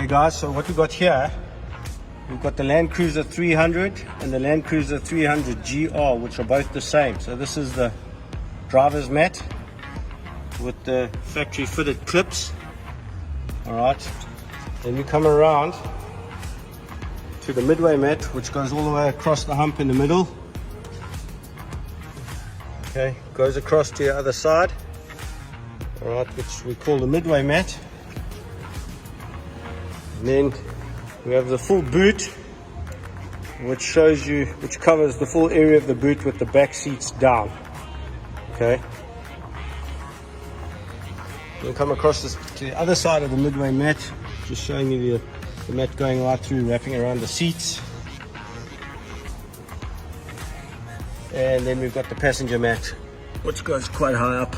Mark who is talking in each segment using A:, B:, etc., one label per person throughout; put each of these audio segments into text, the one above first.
A: Okay guys, so what we got here, we've got the Land Cruiser 300 and the Land Cruiser 300 GR, which are both the same. So this is the driver's mat with the factory fitted clips. Alright, then we come around to the midway mat, which goes all the way across the hump in the middle. Okay, goes across to the other side. Alright, which we call the midway mat. And then we have the full boot, which covers the full area of the boot with the back seats down. Okay. We'll come across to the other side of the midway mat, just showing you the mat going right through, wrapping around the seats. And then we've got the passenger mat, which goes quite high up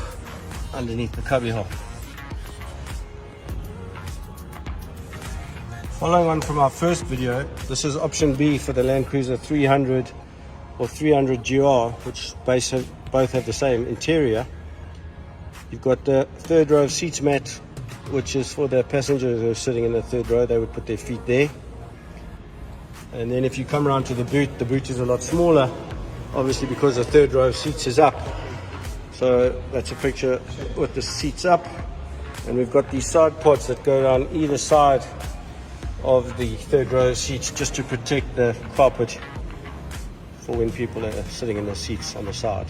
A: underneath the cubby hole. Following on from our first video, this is option B for the Land Cruiser 300 or 300 GR, which both have the same interior. You've got the third row of seats mat, which is for the passengers who are sitting in the third row. They would put their feet there. And then if you come around to the boot is a lot smaller, obviously because the third row of seats is up. So that's a picture with the seats up. And we've got these side pods that go down either side of the third row seats, just to protect the carpet for when people are sitting in the seats on the side.